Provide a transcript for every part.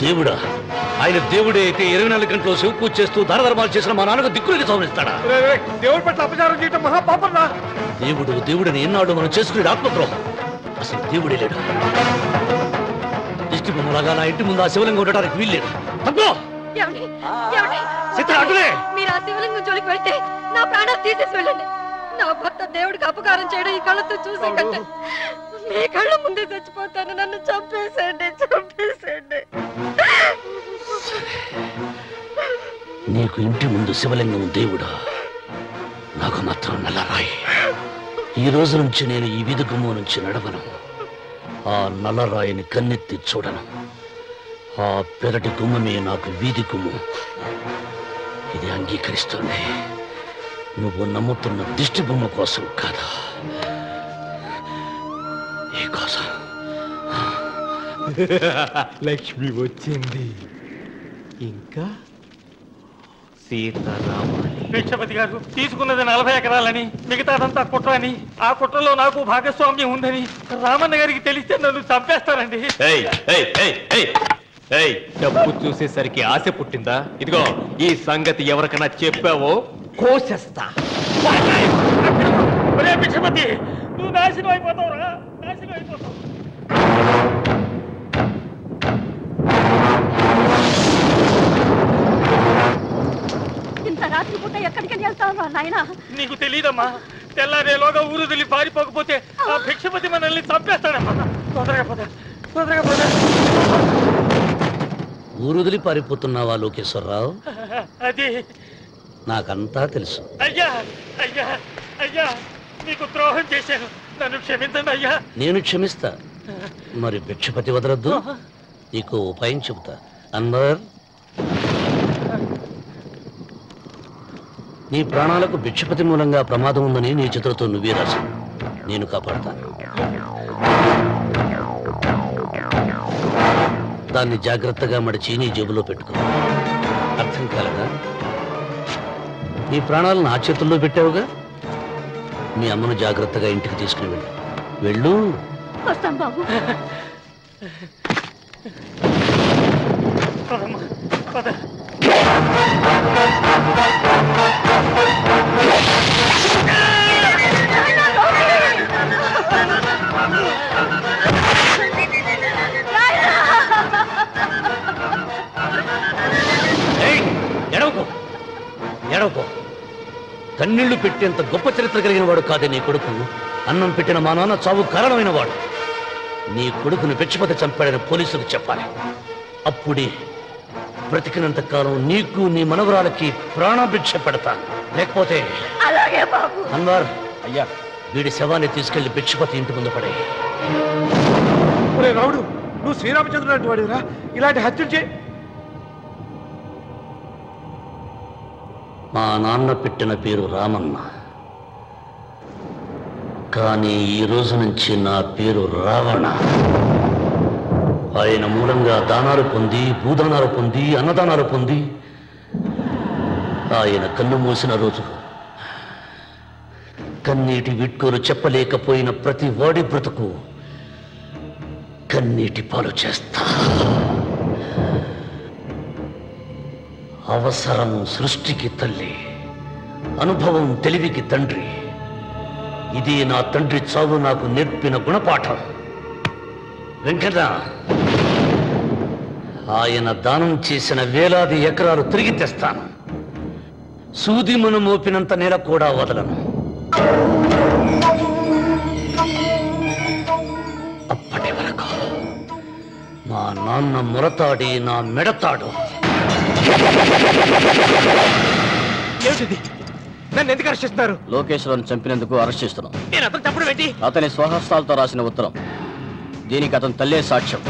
దేవుడా? ఆయన దేవుడే అయితే 24 గంటలు శివ పూజ చేస్తూ ధర్మాలు చేసిన మా నాన్నకు దిక్కులకి సవరిస్తాడా? దేవుడి పట్ల అపచారం చేయటం మహాపాపం రా. దేవుడిని ఎన్నాడు మనం చేసుకునే ఆత్మద్రోహం. అసలు దేవుడే లేడు. దిష్టి బొమ్మలాగా నా ఇంటి ముందు ఆ శివలింగం ఉండడానికి వీల్లేదు. తప్పో ఏమండి? ఏమండి? చిత్ర అటులే. మీరు ఆ శివలింగం జోలికి వెళ్తే నా ప్రాణాలు తీసేసి వెళ్ళండి. నా భర్త దేవుడికి అపకారం చేయడం ఈ కళ్ళతో చూసే కంటే మీ కళ్ళ ముందే చచ్చిపోతాను. నన్ను చంపేసేయండి, చంపేసేయండి. నీకు ఇంటి ముందు శివలింగం దేవుడా, నాకు మాత్రం నల్లరాయి. ఈ రోజు నుంచి నేను ఈ వీధి గుమ్మం నుంచి నడవను. ఆ నల్లరాయిని కన్నెత్తి చూడను. ఆ పెరటి గుమ్మమే నాకు వీధి గుమ్మం. ఇది అంగీకరిస్తోంది. నువ్వు నమ్ముతున్న దిష్టి బొమ్మ కోసం కాదా, ఈ కోసం. లక్ష్మి వచ్చింది. ఇంకా సీతారామాలి. భిక్షపతి గారు తీసుకున్నది 40 ఎకరాలని, మిగతాదంతా కుట్ర అని, ఆ కుట్రలో నాకు భాగస్వామ్యం ఉందని రామన్న గారికి తెలిస్తే నన్ను చంపేస్తారండి. డబ్బు చూసేసరికి ఆశ పుట్టిందా? ఇదిగో ఈ సంగతి ఎవరికైనా చెప్పావో కోసేస్తా. ఒరే భిక్షపతి, నువ్వు నాశనం అయిపోతావురా, నాశనం అయిపోతావు. ఇంత రాత్రి పూట ఎక్కడికి వెళ్తావు నాయన? నీకు తెలీదమ్మా, తెల్లారేలోగా ఊరు వదిలి పారిపోకపోతే ఆ భిక్షపతి మనల్ని చంపేస్తాడమ్మా. తొందరగా పద, తొందరగా పద. ఊరుదిలి పారిపోతున్నావా లోకేశ్వరరావు? అది నాకంతా తెలుసు. అయ్యా, అయ్యా, అయ్యా, నీకు ద్రోహం చేశాను, నన్ను క్షమించండి అయ్యా. నేను క్షమిస్తా. మరి భిక్షపతి వదలొద్దు. నీకు ఉపాయం చెబుతా. అన్వర్, నీ ప్రాణాలకు భిక్షపతి మూలంగా ప్రమాదం ఉందని నీ చేతులతో నువ్వే రాసు. నేను కాపాడతాను. దాన్ని జాగ్రత్తగా మడిచి నీ జేబులో పెట్టుకో. అర్థం కాలదా? నీ ప్రాణాలను నా చేతుల్లో పెట్టావుగా. మీ అమ్మను జాగ్రత్తగా ఇంటికి తీసుకుని వెళ్ళు. వెళ్ళు. వస్తాం బాబు. పదమ్మా, పద. ఎడవకో, ఎడవకో. కన్నీళ్లు పెట్టేంత గొప్ప చరిత్ర కలిగిన వాడు కాదే నీ కొడుకు. అన్నం పెట్టిన మా నాన్న చావు కారణమైన వాడు. నీ కొడుకుని భిక్షపతి చంపాడని పోలీసులకు చెప్పాలి. అప్పుడే బ్రతికినంత కాలం నీకు నీ మనవరాలకి ప్రాణభిక్ష పెడతాను. లేకపోతే అలాగే బాబు. అన్వర్, అయ్యా, వీడి శవాన్ని తీసుకెళ్లి భిక్షపతి ఇంటి ముందు పడే. రావుడు, నువ్వు శ్రీరామచంద్రుడు లాంటి వాడిరా. ఇలాంటి హత్యలు చే. మా నాన్న పెట్టిన పేరు రామన్న, కానీ ఈ రోజు నుంచి నా పేరు రావణ. ఆయన మూలంగా దానాలు పొంది, భూదానాలు పొంది, అన్నదానాలు పొంది, ఆయన కన్ను మూసిన రోజు కన్నీటి విట్కోలు చెప్పలేకపోయిన ప్రతి వాడి బ్రతుకు కన్నీటి పాలు చేస్తా. అవసరం సృష్టికి తల్లి, అనుభవం తెలివికి తండ్రి. ఇది నా తండ్రి చావు నాకు నేర్పిన గుణపాఠం. వెంకట, ఆయన దానం చేసిన వేలాది ఎకరాలు తిరిగి తెస్తాను. సూది మన మోపినంత నేల కూడా వదలను. అప్పటి వరకు మా నాన్న మొరతాడి నా మెడతాడు. ఏమిటిది? నన్ను ఎందుకు అరెస్ట్ చేస్తున్నారు? లోకేశ్వరను చంపినందుకు అరెస్ట్ చేస్తున్నాం. నేను అతను తప్పుడు పెట్టి అతని స్వహస్తాలతో రాసిన ఉత్తరం. దీనికి అతను తల్లే సాక్ష్యం.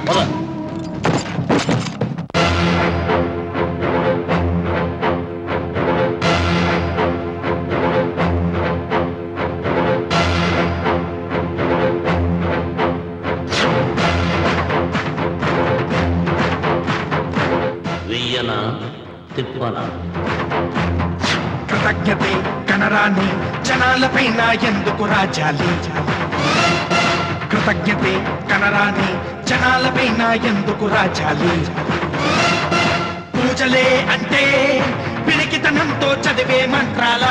పద. చెయ్యనా తిప్పనా? కృతజ్ఞతే కనరాని జనాలపైన ఎందుకు రాజాలి? కృతజ్ఞతే కనరాని జనాలపైన ఎందుకు రాజాలి? పూజలే అంటే పిరికితనంతో చదివే మంత్రాల,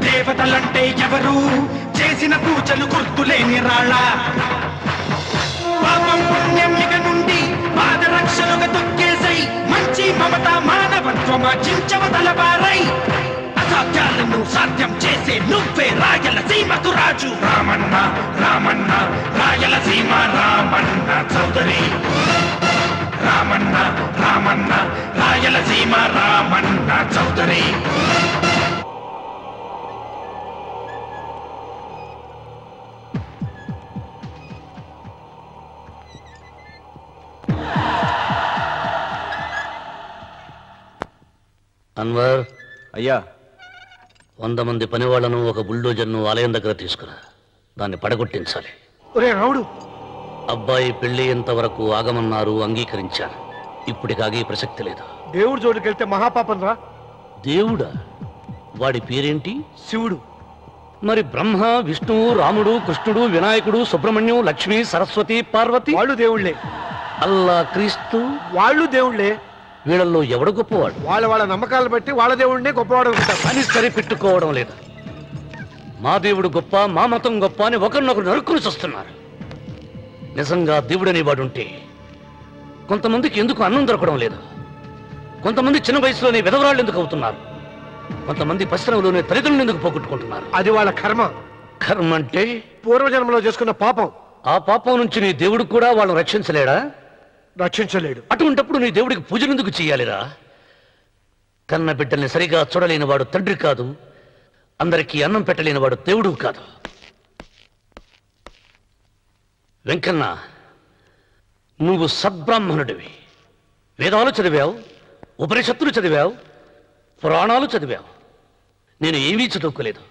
దేవతలంటే ఎవరు చేసిన పూజలు గుర్తులేని రాళ్ళ. పాపం పుణ్యం ఇక నుండి పాదరక్షలుగా తొక్కేసై మంచి మమత మానవత్వమా చించవతలబారై అసాధ్యాలను సాధ్యం చేసే నువ్వే రాయలసీమకు రాజు. రామన్న రామన్న రాయలసీమ రామన్న చౌదరి. రామన్న రామన్న రాయలసీమ రామన్న చౌదరి. అన్వర్, అయ్యా 100 మంది పనివాళ్లను ఒక బుల్డోజర్ను ఆలయం దగ్గర తీసుకురా. దాన్ని పడగొట్టించాలి. ఒరే రావుడు, అబ్బాయి పెళ్లి ఎంతవరకు ఆగమన్నారు, అంగీకరించాను. ఇప్పటికి ఆగే ప్రసక్తి లేదు. దేవుడి జోడికి వెళ్తే మహాపాపం రా. దేవుడా? వాడి పేరేంటి? శివుడు. మరి బ్రహ్మ, విష్ణువు, రాముడు, కృష్ణుడు, వినాయకుడు, సుబ్రహ్మణ్యం, లక్ష్మి, సరస్వతి, పార్వతి, వాళ్ళు దేవుళ్లే. అల్లా, క్రీస్తు, వాళ్ళు దేవుళ్లే. వీళ్ళల్లో ఎవడు గొప్పవాడు? వాళ్ళ నమ్మకాలను బట్టి వాళ్ళ దేవుడినే గొప్పవాడు అనుకుంటారు. అని సరిపెట్టుకోవడం లేదు. మా దేవుడు గొప్ప, మా మతం గొప్ప అని ఒకరినొకరు నరుక్కుని చస్తున్నారు. నిజంగా దేవుడనే వాడుంటే కొంతమందికి ఎందుకు అన్నం దొరకడం లేదు? కొంతమంది చిన్న వయసులోనే విధవరాళ్ళు ఎందుకు అవుతున్నారు? కొంతమంది పశ్చిమలోనే తల్లిదండ్రులు ఎందుకు పోగొట్టుకుంటున్నారు? అది వాళ్ళ కర్మ. కర్మ అంటే పూర్వజన్మలో చేసుకున్న పాపం. ఆ పాపం నుంచి నీ దేవుడు కూడా వాళ్ళని రక్షించలేడా? రక్షించలేడు. అటువంటప్పుడు నీ దేవుడికి పూజలు ఎందుకు చెయ్యాలిరా? కన్న బిడ్డల్ని సరిగా చూడలేని వాడు తండ్రి కాదు, అందరికీ అన్నం పెట్టలేని వాడు దేవుడు కాదు. వెంకన్న, నువ్వు సద్బ్రాహ్మణుడివి. వేదాలు చదివావు, ఉపనిషత్తులు చదివావు, పురాణాలు చదివావు. నేను ఏమీ చదువుకోలేదు.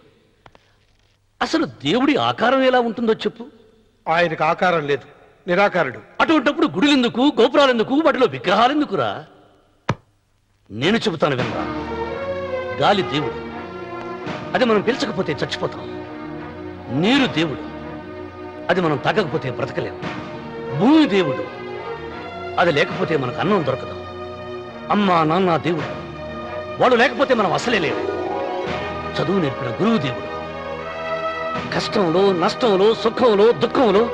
అసలు దేవుడి ఆకారం ఎలా ఉంటుందో చెప్పు. ఆయనకు ఆకారం లేదు, నిరాకారుడు. అటువంటప్పుడు గుడులెందుకు, గోపురాలెందుకు, వాటిలో విగ్రహాలెందుకురా? నేను చెబుతాను వినరా. గాలి దేవుడు, అది మనం పీల్చకపోతే చచ్చిపోతాం. నీరు దేవుడు, అది మనం తాగకపోతే బ్రతకలేము. భూమి దేవుడు, అది లేకపోతే మనకు అన్నం దొరకదు. అమ్మా నాన్న దేవుడు, వాళ్ళు లేకపోతే మనం అసలే లేవు. చదువు నేర్పిన గురువు దేవుడు, కష్టంలో, నష్టంలో, సుఖంలో, దుఃఖంలో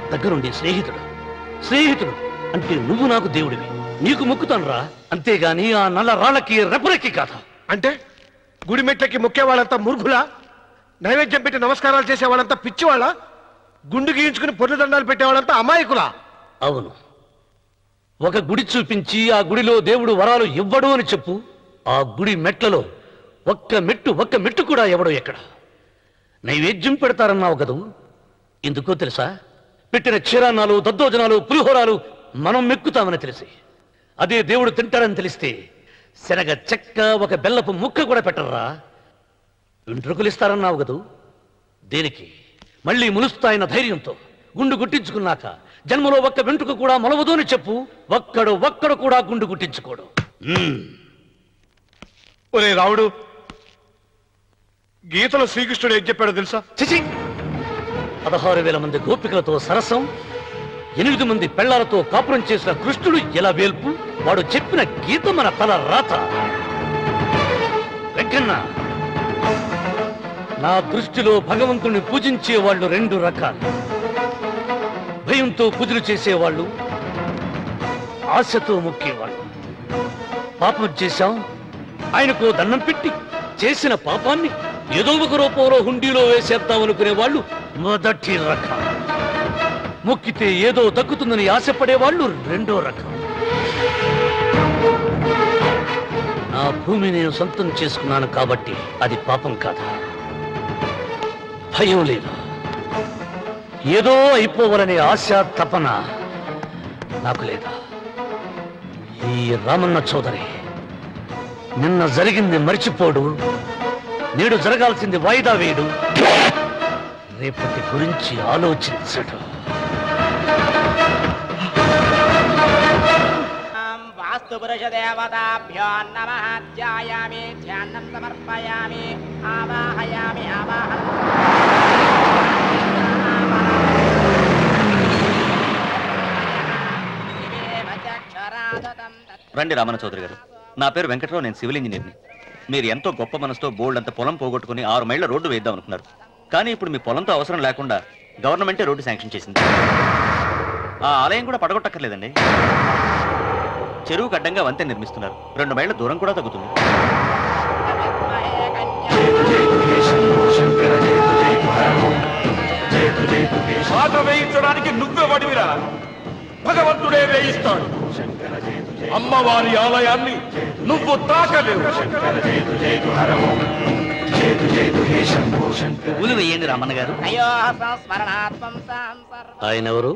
దగ్గరుండే స్నేహితుడు. స్నేహితుడు అంటే నువ్వు నాకు దేవుడివి. నీకు మొక్కుతాను రా, అంతేగాని ఆ నల్ల రాళ్ళకి రెపరెక్కి కాదు. అంటే గుడి మెట్లకి మొక్కే వాళ్ళంతా మురుగులా? నైవేద్యం పెట్టి నమస్కారాలు చేసే వాళ్ళంతా పిచ్చివాళ్ళ? గుండు గీయించుకుని పొర్లు దండాలు పెట్టేవాళ్ళంతా అమాయకులా? అవును. ఒక గుడి చూపించి ఆ గుడిలో దేవుడు వరాలు ఇవ్వడు అని చెప్పు. ఆ గుడి మెట్లలో ఒక్క మెట్టు కూడా ఎవడో ఎక్కడ. నైవేద్యం పెడతారన్నావు కదూ, ఎందుకో తెలుసా? పెట్టిన క్షీరాన్నాలు, దద్దోజనాలు, పులిహోరాలు మనం మెక్కుతామని తెలిసి, అదే దేవుడు తింటారని తెలిస్తే శనగ చెక్క, ఒక బెల్లపు ముక్క కూడా పెట్టర్రా. వెంట్రుకలు ఇస్తారన్నావు కదూ, దేనికి? మళ్ళీ ములుస్తాయన్న ధైర్యంతో. గుండు గుట్టించుకున్నాక జన్మలో ఒక్క వెంట్రుక కూడా మొలవదు అని చెప్పు. ఒక్కడు కూడా గుండు గుట్టించుకోడు. ఒరే రావుడు, గీతలో శ్రీకృష్ణుడు ఏం చెప్పాడో తెలుసా? చిచి! 16,000 మంది గోపికలతో సరసం, 8 మంది పెళ్లాలతో కాపురం చేసిన కృష్ణుడు ఎలా వేల్పు? వాడు చెప్పిన గీత మన తల రాత. వెంకన్న, నా దృష్టిలో భగవంతుని పూజించే వాళ్ళు 2 రకాలు. భయంతో పూజలు చేసేవాళ్ళు, ఆశతో మొక్కేవాళ్ళు. పాపం చేశాం, ఆయనకు దండం పెట్టి చేసిన పాపాన్ని ఏదో ఒక రూపంలో హుండీలో వేసేద్దామనుకునే వాళ్ళు మొదటి రకం. మొక్కితే ఏదో దక్కుతుందని ఆశపడేవాళ్ళు 2వ రకం. నా భూమి నేను సొంతం చేసుకున్నాను కాబట్టి అది పాపం కాదా? భయం లేదు, ఏదో అయిపోవాలనే ఆశ, తపన నాకు లేదా? ఈ రామన్న చౌదరి నిన్న జరిగింది మర్చిపోడు, నేడు జరగాల్సింది వాయిదా వేయడు, రేపటి గురించి ఆలోచించడు. అస్తు పురుష దేవతాభ్యో నమః ధ్యాయామి ధ్యానం సమర్పయామి ఆవాహయామి ఆవాహన రండి రామన్న చౌదరి గారు, నా పేరు వెంకట్రావు, నేను సివిల్ ఇంజనీర్ని. మీరు ఎంతో గొప్ప మనసుతో బోల్డ్ అంత పొలం పోగొట్టుకుని 6 మైళ్ళ రోడ్డు వేద్దాం అనుకున్నారు. కానీ ఇప్పుడు మీ పొలంతో అవసరం లేకుండా గవర్నమెంటే రోడ్డు శాంక్షన్ చేసింది. ఆ ఆలయం కూడా పడగొట్టక్కర్లేదండి. చెరువుకు అడ్డంగా వంతెన నిర్మిస్తున్నారు. 2 మైళ్ళ దూరం కూడా తగ్గుతుంది. బాధ వేయించడానికి నువ్వే వడివిరా, భగవంతుడే వేయిస్తాడు. అమ్మవారి ఆలయాన్ని నువ్వు తాకలేవు. పూలు వేయండి రామన్న గారు. అయ్యో సంస్మరణాత్మం సంసర్వ ఆయన ఎవరు?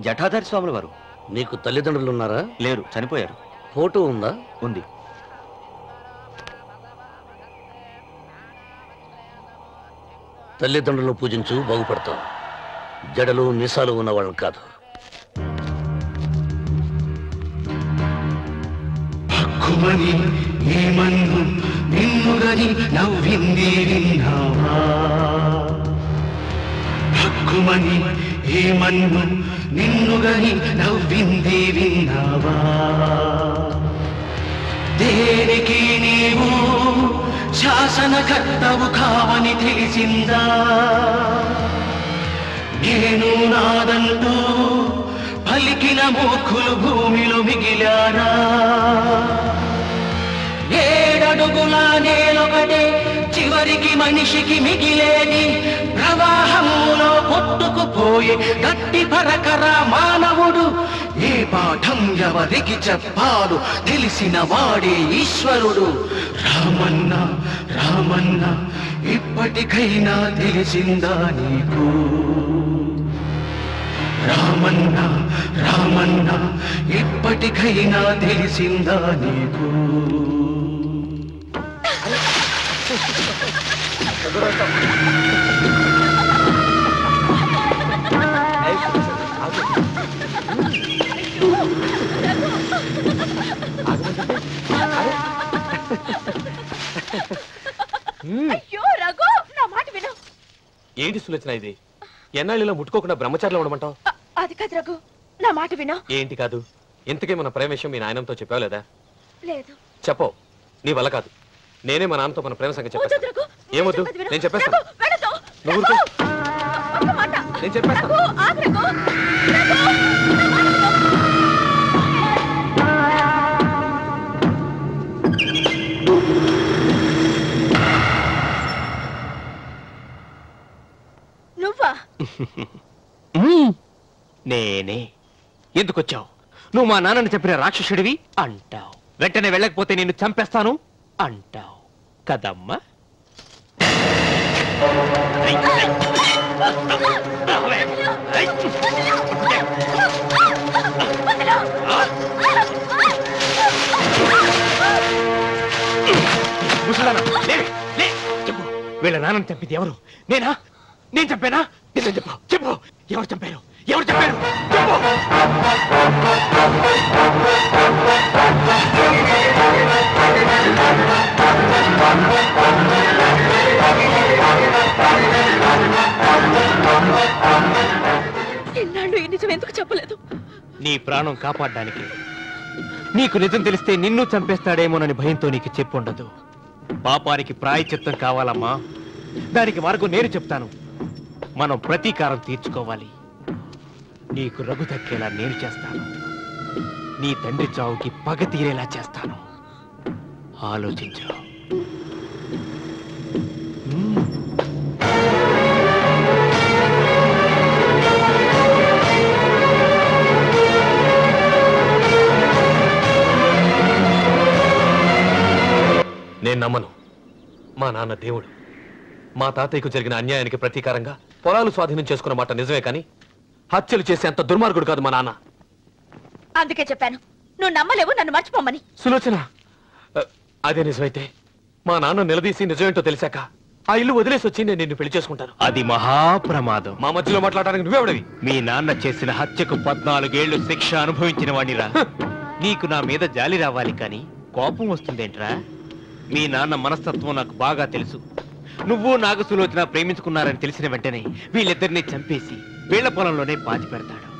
జటాధారి స్వాముల వారు. నీకు తల్లిదండ్రులు ఉన్నారా? లేరు, చనిపోయారు. ఫోటో ఉందా? ఉంది. తల్లిదండ్రులను పూజించు, బాగుపడతావు. జడలు మీసాలు ఉన్నవాళ్ళు కాదు. హక్కుమని ఏమన్ను నిన్నుగని నవ్వింది విన్నావా? హక్కుమని ఏమన్ను నిన్నుగని నవ్వింది విన్నావా? దేనికి నీవు శాసనకర్తవు కావని తెలిసిందా? నేను నాదంటూ పలికిన మూర్ఖులు భూమిలో మిగిలారా? 7 అడుగుల నేలొకటే చివరికి మనిషికి మిగిలేని ప్రవాహంలో కొట్టుకుపోయే గట్టి పరకర మానవుడు. ఏ పాఠం ఎవరికి చెప్పాలో తెలిసిన వాడే ఈశ్వరుడు. రామన్న రామన్న ఇప్పటికైనా తెలిసిందా నీకు? రామన్న రామన్న ఇప్పటికైనా తెలిసిందా నీకు? అయ్యో రఘు, నా మాట విను. ఏంటి సులోచన ఇది? ఎన్నాళ్ళలో ముట్టుకోకుండా బ్రహ్మచారిలో ఉండమంటావు? అది కాదు రఘు, నా మాట విను. ఏంటి కాదు? ఇంతకీ మన ప్రేమ విషయం మీ నాయనంతో చెప్పావు లేదా? లేదు. చెప్పవు. నీ వల్ల కాదు. నేనే మా నాన్నతో మన ప్రేమ సంగతి వద్దు చెప్పేస్తాను. రఘు, ఏమొద్దు? చెప్పేది విను. నేను చెప్పేస్తాను. రఘు, వెళ్ళొద్దు. నువ్వు రఘు, ఊరుకో. ఒక్క మాట. నేను చెప్పేస్తాను. రఘు, ఆగు రఘు. రఘు, నా మాట విను. నువ్వా? నేనే. ఎందుకొచ్చావు? నువ్వు మా నాన్నని చెప్పిన రాక్షసుడివి అంటావు. వెంటనే వెళ్ళకపోతే నిన్ను చంపేస్తాను అంటావు కదమ్మా? ముసలానా, లే, లే, చెప్పు. వీళ్ళ నాన్నని చంపింది ఎవరు? నేనా? నేను చంపానా? నిజం చెప్పు, చెప్పు. ఎవరు చంపారు? ఎవరు చంపారు? చెప్పు. ఎన్నాళ్ళు ఈ నిజం ఎందుకు చెప్పలేదు? నీ ప్రాణం కాపాడడానికి. నీకు నిజం తెలిస్తే నిన్ను చంపేస్తాడేమోనని భయంతో నీకు చెప్పుండదు. పాపానికి ప్రాయశ్చిత్తం కావాలమ్మా. దానికి మార్గం నేను చెప్తాను. మనం ప్రతీకారం తీర్చుకోవాలి. నీకు రఘు దక్కేలా నేను చేస్తాను. నీ తండ్రి చావుకి పగ తీరేలా చేస్తాను. ఆలోచించు. నేను నమ్మను. మా నాన్న దేవుడు. మా తాతయ్యకు జరిగిన అన్యాయానికి ప్రతీకారంగా పొలాలు స్వాధీనం చేసుకున్న మాట నిజమే, కానీ హత్యలు చేసే అంత దుర్మార్గుడు కాదు మా నాన్న. అందుకే చెప్పాను, నువ్వు నమ్మలేవు, నన్ను మర్చిపోమని. సులోచన, అదే నిజమైతే మా నాన్న నిలదీసి నిజమేంటో తెలిసాక ఆ ఇల్లు వదిలేసి వచ్చి నేను నిన్ను పెళ్లి చేసుకుంటాను. అది మహాప్రమాదం. మా మధ్యలో మాట్లాడడానికి నువ్వెవడవి? మీ నాన్న చేసిన హత్యకు 14 ఏళ్లు శిక్ష అనుభవించిన వాడిరా. నీకు నా మీద జాలి రావాలి కానీ కోపం వస్తుందేంట్రా? మీ నాన్న మనస్తత్వం నాకు బాగా తెలుసు. నువ్వు నాగసులోచన ప్రేమించుకున్నారని తెలిసిన వెంటనే వీళ్ళిద్దరినీ చంపేసి వీళ్ల పొలంలోనే పాతి పెడతాడు.